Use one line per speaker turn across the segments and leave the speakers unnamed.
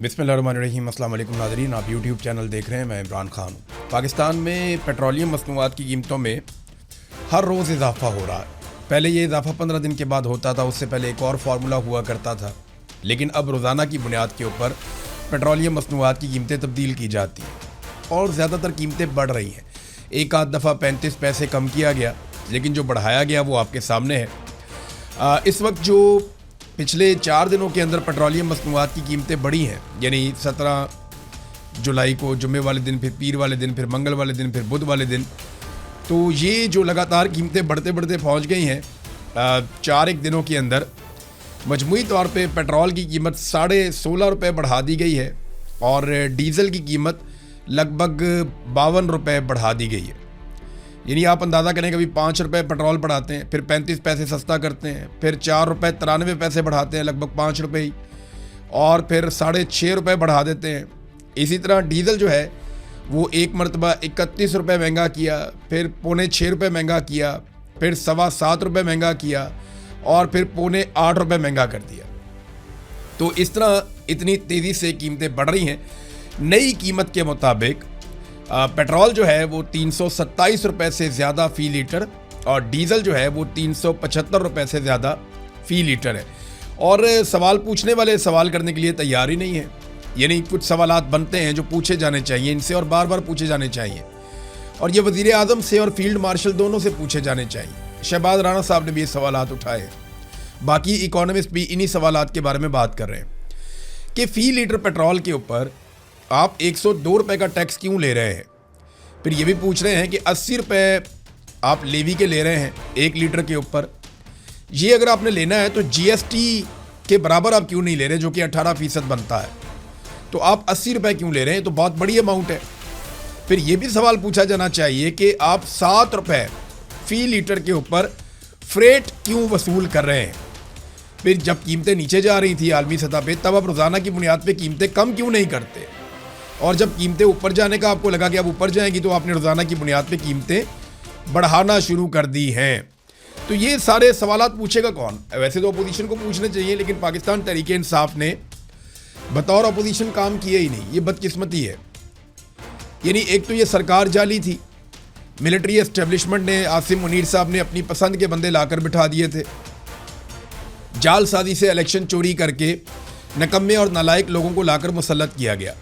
बिस्मिल्लाहिर्रहमानिर्रहीम। अस्सलाम वालेकुम नाज़रीन, आप यूट्यूब चैनल देख रहे हैं। मैं इमरान खान हूँ। पाकिस्तान में पेट्रोलियम मसनूआत की कीमतों में हर रोज़ इजाफ़ा हो रहा है। पहले ये इजाफ़ा 15 दिन के बाद होता था, उससे पहले एक और फार्मूला हुआ करता था, लेकिन अब रोज़ाना की बुनियाद के ऊपर पेट्रोलियम मसनूआत की कीमतें तब्दील की जाती हैं और ज़्यादातर कीमतें बढ़ रही हैं। एक आध दफ़ा 35 पैसे कम किया गया, लेकिन जो बढ़ाया गया वो आपके सामने है। इस वक्त जो पिछले 4 दिनों के अंदर पेट्रोलियम मसनूआत की कीमतें बढ़ी हैं, यानी 17 जुलाई को जुम्मे वाले दिन, फिर पीर वाले दिन, फिर मंगल वाले दिन, फिर बुध वाले दिन, तो ये जो लगातार कीमतें बढ़ते बढ़ते पहुंच गई हैं 4 दिनों के अंदर, मजमूई तौर पे पेट्रोल की कीमत 16.5 रुपये बढ़ा दी गई है और डीज़ल की कीमत लगभग 52 रुपये बढ़ा दी गई है। यानी आप अंदाज़ा करें, कभी 5 रुपये पेट्रोल बढ़ाते हैं, फिर 35 पैसे सस्ता करते हैं, फिर 4 रुपये 93 पैसे बढ़ाते हैं, लगभग 5 रुपये ही, और फिर 6.5 रुपये बढ़ा देते हैं। इसी तरह डीज़ल जो है वो एक मरतबा 31 रुपये महंगा किया, फिर 6.25 रुपये महंगा किया, फिर 7.25 रुपये महंगा किया और फिर 7.25 रुपये महंगा कर दिया। तो इस तरह इतनी तेज़ी से कीमतें बढ़ रही हैं। नई कीमत के मुताबिक पेट्रोल जो है वो 327 रुपये से ज़्यादा फ़ी लीटर और डीज़ल जो है वो 375 रुपये से ज़्यादा फ़ी लीटर है। और सवाल पूछने वाले सवाल करने के लिए तैयार ही नहीं है। यानी कुछ सवालात बनते हैं जो पूछे जाने चाहिए इनसे, और बार बार पूछे जाने चाहिए, और ये वज़ीर आज़म से और फील्ड मार्शल दोनों से पूछे जाने चाहिए। शहबाज राणा साहब ने भी ये सवालात उठाए हैं, बाकी इकोनॉमिस्ट भी इन्हीं सवालात के बारे में बात कर रहे हैं कि फ़ी लीटर पेट्रोल के ऊपर आप 102 रुपये का टैक्स क्यों ले रहे हैं। फिर ये भी पूछ रहे हैं कि 80 रुपये आप लेवी के ले रहे हैं 1 लीटर के ऊपर। ये अगर आपने लेना है तो जीएसटी के बराबर आप क्यों नहीं ले रहे, जो कि 18% बनता है, तो आप 80 रुपये क्यों ले रहे हैं, तो बहुत बड़ी अमाउंट है। फिर ये भी सवाल पूछा जाना चाहिए कि आप 7 रुपये फ़ी लीटर के ऊपर फ्रेट क्यों वसूल कर रहे हैं। फिर जब कीमतें नीचे जा रही थी आलमी सतह पे, तब आप रोज़ाना की बुनियाद पे कीमतें कम क्यों नहीं करते, और जब कीमतें ऊपर जाने का आपको लगा कि अब ऊपर जाएंगी, तो आपने रोज़ाना की बुनियाद पे कीमतें बढ़ाना शुरू कर दी हैं। तो ये सारे सवालात पूछेगा कौन। वैसे तो अपोजिशन को पूछने चाहिए, लेकिन पाकिस्तान तहरीक इंसाफ ने बतौर अपोजिशन काम किया ही नहीं। ये बदकिस्मती है। यानी एक तो ये सरकार जाली थी, मिलिट्री एस्टेब्लिशमेंट ने, आसिम मुनीर साहब ने अपनी पसंद के बंदे लाकर बिठा दिए थे, जालसाजी से इलेक्शन चोरी करके नकम्मे और नालायक लोगों को लाकर मुसल्लत किया गया।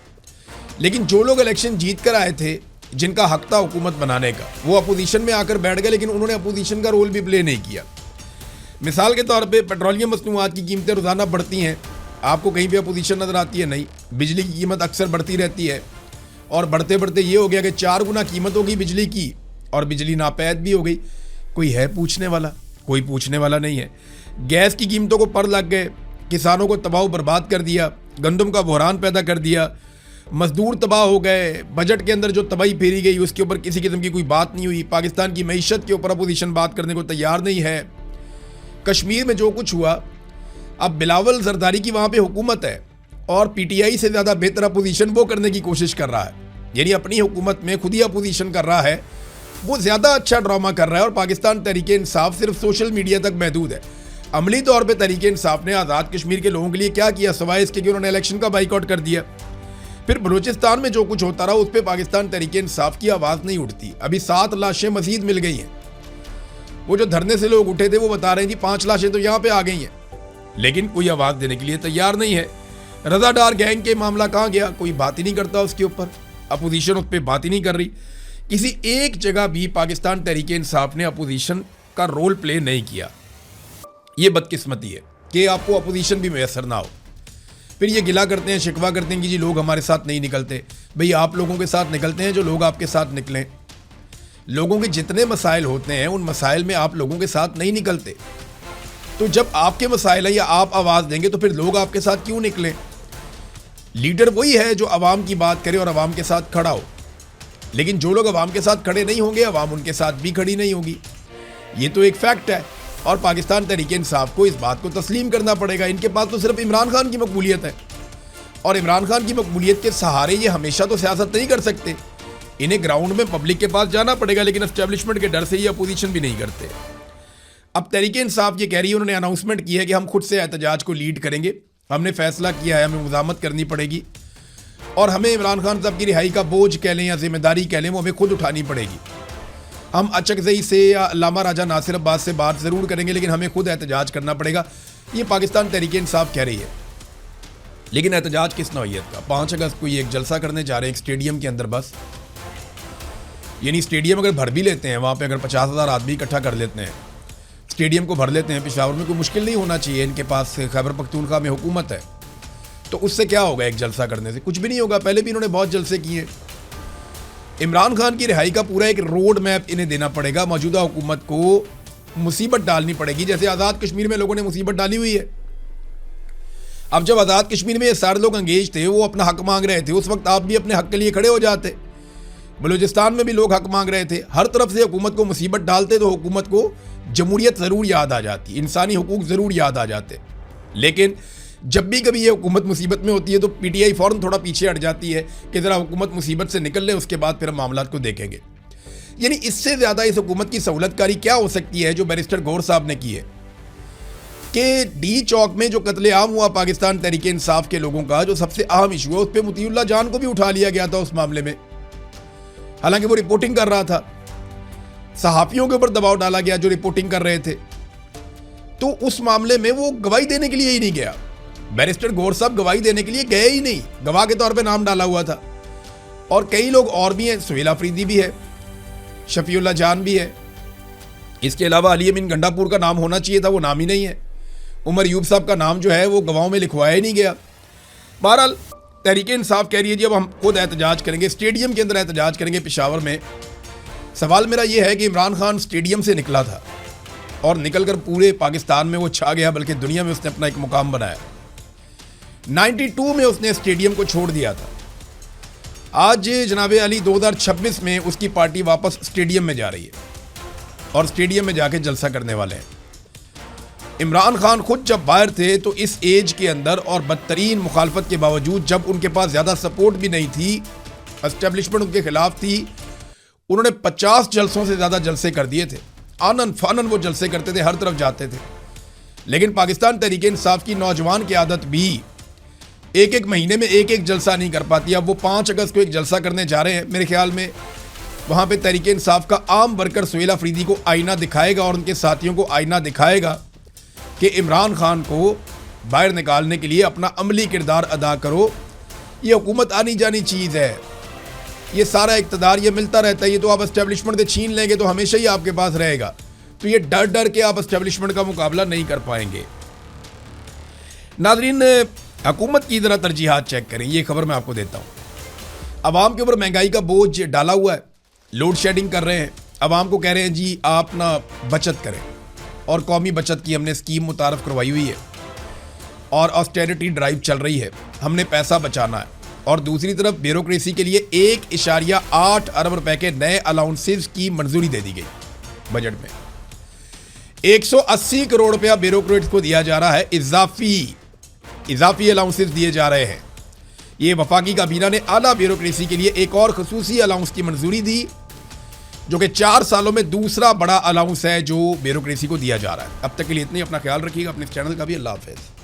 लेकिन जो लोग इलेक्शन जीत कर आए थे, जिनका हक था हुकूमत बनाने का, वो अपोजिशन में आकर बैठ गए, लेकिन उन्होंने अपोजिशन का रोल भी प्ले नहीं किया। मिसाल के तौर पे पेट्रोलियम मसनूआत की कीमतें रोज़ाना बढ़ती हैं, आपको कहीं भी अपोजिशन नज़र आती है? नहीं। बिजली की कीमत अक्सर बढ़ती रहती है, और बढ़ते बढ़ते ये हो गया कि 4 गुना कीमत हो गई बिजली की, और बिजली नापैद भी हो गई। कोई है पूछने वाला? कोई पूछने वाला नहीं है। गैस की कीमतों को पर लग गए, किसानों को तबाह बर्बाद कर दिया, गंदम का बहरान पैदा कर दिया, मजदूर तबाह हो गए। बजट के अंदर जो तबाही फेरी गई उसके ऊपर किसी किस्म की कोई बात नहीं हुई। पाकिस्तान की मईशत के ऊपर अपोजिशन बात करने को तैयार नहीं है। कश्मीर में जो कुछ हुआ, अब बिलावल जरदारी की वहाँ पे हुकूमत है, और पीटीआई से ज़्यादा बेहतर अपोजिशन वो करने की कोशिश कर रहा है। यानी अपनी हुकूमत में खुद ही अपोजिशन कर रहा है, वो ज़्यादा अच्छा ड्रामा कर रहा है। और पाकिस्तान तहरीक इंसाफ सिर्फ सोशल मीडिया तक महदूद है। अमली तौर पर तहरीक इंसाफ ने आज़ाद कश्मीर के लोगों के लिए क्या किया, सिवाय इसके कि उन्होंने इलेक्शन का बाइकआउट कर दिया। फिर बलूचिस्तान में जो कुछ होता रहा, उस पर पाकिस्तान तहरीक इंसाफ की आवाज़ नहीं उठती। अभी 7 लाशें मजीद मिल गई हैं। वो जो धरने से लोग उठे थे वो बता रहे हैं कि 5 लाशें तो यहाँ पे आ गई हैं, लेकिन कोई आवाज़ देने के लिए तैयार नहीं है। रज़ादार गैंग के मामला कहाँ गया? कोई बात ही नहीं करता उसके ऊपर। अपोजिशन उस पर बात ही नहीं कर रही। किसी एक जगह भी पाकिस्तान तहरीक इंसाफ ने अपोजिशन का रोल प्ले नहीं किया। ये बदकिस्मती है कि आपको अपोजिशन भी मैसर ना हो। फिर ये गिला करते हैं, शिकवा करते हैं कि जी लोग हमारे साथ नहीं निकलते। भाई आप लोगों के साथ निकलते हैं जो लोग आपके साथ निकलें। लोगों के जितने मसाइल होते हैं, उन मसाइल में आप लोगों के साथ नहीं निकलते। तो जब आपके मसाइल हैं या आप आवाज़ देंगे, तो फिर लोग आपके साथ क्यों निकलें? लीडर वही है जो आवाम की बात करे और आवाम के साथ खड़ा हो। लेकिन जो लोग आवाम के साथ खड़े नहीं होंगे, आवाम उनके साथ भी खड़ी नहीं होगी। ये तो एक फैक्ट है, और पाकिस्तान तहरीक इंसाफ को इस बात को तस्लीम करना पड़ेगा। इनके पास तो सिर्फ इमरान खान की मकबूलियत है, और इमरान खान की मकबूलियत के सहारे ये हमेशा तो सियासत नहीं कर सकते। इन्हें ग्राउंड में पब्लिक के पास जाना पड़ेगा, लेकिन एस्टेब्लिशमेंट के डर से ये अपोजिशन भी नहीं करते। अब तहरीक इंसाफ ये कह रही है, उन्होंने अनाउंसमेंट की है कि हम खुद से एहतजाज को लीड करेंगे, हमने फैसला किया है, हमें मुज़ामत करनी पड़ेगी और हमें इमरान खान साहब की रिहाई का बोझ कह लें या जिम्मेदारी कह लें, वो हमें खुद उठानी पड़ेगी। हम अचकज़ई से या अल्लामा राजा नासिर अब्बास से बात ज़रूर करेंगे, लेकिन हमें खुद एहतजाज करना पड़ेगा। ये पाकिस्तान तहरीक-ए-इंसाफ कह रही है, लेकिन एहतजाज किस नौइयत का? 5 अगस्त को ये एक जलसा करने जा रहे हैं एक स्टेडियम के अंदर, बस यानी स्टेडियम अगर भर भी लेते हैं, वहाँ पे अगर 50,000 आदमी इकट्ठा कर लेते हैं, स्टेडियम को भर लेते हैं पेशावर में, कोई मुश्किल नहीं होना चाहिए। इनके पास खैबर पख्तूनख्वा में हुकूमत है, तो उससे क्या होगा? एक जलसा करने से कुछ भी नहीं होगा। पहले भी इन्होंने बहुत जलसे किए। इमरान खान की रिहाई का पूरा एक रोड मैप इन्हें देना पड़ेगा। मौजूदा हुकूमत को मुसीबत डालनी पड़ेगी, जैसे आज़ाद कश्मीर में लोगों ने मुसीबत डाली हुई है। अब जब आज़ाद कश्मीर में ये सारे लोग अंगेज थे, वो अपना हक मांग रहे थे, उस वक्त आप भी अपने हक के लिए खड़े हो जाते। बलूचिस्तान में भी लोग हक मांग रहे थे। हर तरफ से हुकूमत को मुसीबत डालते तो हुकूमत को जमहूरियत ज़रूर याद आ जाती, इंसानी हुकूक ज़रूर याद आ जाते। लेकिन जब भी कभी ये हुकूमत मुसीबत में होती है तो पीटीआई फ़ौरन थोड़ा पीछे हट जाती है कि ज़रा हुकूमत मुसीबत से निकल ले, उसके बाद फिर हम मामलात को देखेंगे। यानी इससे ज़्यादा इस हुकूमत की सहूलतकारी क्या हो सकती है जो बैरिस्टर गौर साहब ने की है कि डी चौक में जो कत्लेआम हुआ पाकिस्तान तहरीक-ए-इंसाफ के लोगों का, जो सबसे अहम इशू है, उस पर मुतीउल्लाह जान को भी उठा लिया गया था उस मामले में। हालांकि वो रिपोर्टिंग कर रहा था, सहाफ़ियों के ऊपर दबाव डाला गया जो रिपोर्टिंग कर रहे थे, तो उस मामले में वो गवाही देने के लिए ही नहीं गया। बैरिस्टर गौर साहब गवाही देने के लिए गए ही नहीं, गवाह के तौर पे नाम डाला हुआ था। और कई लोग और भी हैं, सुहेल अफरीदी भी है, शफीउल्लाह जान भी है, इसके अलावा अली अमीन गंडापुर का नाम होना चाहिए था, वो नाम ही नहीं है। उमर यूब साहब का नाम जो है वो गवाहों में लिखवाया ही नहीं गया। बहरहाल तहरीक-ए-इंसाफ कह रही है जी अब हम खुद एहतजाज करेंगे, स्टेडियम के अंदर एहतजाज करेंगे पेशावर में। सवाल मेरा ये है कि इमरान खान स्टेडियम से निकला था और निकल कर पूरे पाकिस्तान में वो छा गया, बल्कि दुनिया में उसने अपना एक मुकाम बनाया। 92 में उसने स्टेडियम को छोड़ दिया था। आज जनाब अली 2026 में उसकी पार्टी वापस स्टेडियम में जा रही है और स्टेडियम में जाके जलसा करने वाले हैं। इमरान खान खुद जब बाहर थे तो इस एज के अंदर और बदतरीन मुखालफत के बावजूद, जब उनके पास ज़्यादा सपोर्ट भी नहीं थी, एस्टेब्लिशमेंट उनके खिलाफ थी, उन्होंने 50 जलसों से ज़्यादा जलसे कर दिए थे। आनन फानन वो जलसे करते थे, हर तरफ जाते थे। लेकिन पाकिस्तान तहरीक-ए-इंसाफ की नौजवान की आदत भी एक महीने में एक जलसा नहीं कर पाती। अब वो 5 अगस्त को एक जलसा करने जा रहे हैं, मेरे ख्याल में वहाँ पे तहरीक-ए-इंसाफ का आम वर्कर सुहेल अफरीदी को आईना दिखाएगा और उनके साथियों को आईना दिखाएगा कि इमरान खान को बाहर निकालने के लिए अपना अमली किरदार अदा करो। ये हुकूमत आनी जानी चीज़ है, ये सारा इक़्तिदार ये मिलता रहता है, ये तो आप एस्टेब्लिशमेंट से छीन लेंगे तो हमेशा ही आपके पास रहेगा। तो ये डर डर के आप एस्टेब्लिशमेंट का मुकाबला नहीं कर पाएंगे। नाज़रीन, हुकूमत की ज़रा तरजीहात चेक करें, ये खबर मैं आपको देता हूँ। अवाम के ऊपर महंगाई का बोझ डाला हुआ है, लोड शेडिंग कर रहे हैं, अवाम को कह रहे हैं जी आप ना बचत करें, और कौमी बचत की हमने स्कीम मुतारफ़ करवाई हुई है और ऑस्टेरिटी ड्राइव चल रही है, हमने पैसा बचाना है। और दूसरी तरफ ब्यूरोक्रेसी के लिए 1.8 अरब रुपए के नए अलाउंसेस की मंजूरी दे दी गई बजट में। 180 करोड़ रुपया ब्यूरोक्रेट्स को दिया जा रहा है, इजाफी अलाउंसेस दिए जा रहे हैं। ये वफाकी काबीना ने आला ब्यूरोक्रेसी के लिए एक और खसूसी अलाउंस की मंजूरी दी, जो कि 4 सालों में दूसरा बड़ा अलाउंस है जो ब्यूरोक्रेसी को दिया जा रहा है। अब तक के लिए इतनी, अपना ख्याल रखिएगा, अपने चैनल का भी। अल्लाह हाफ़िज़।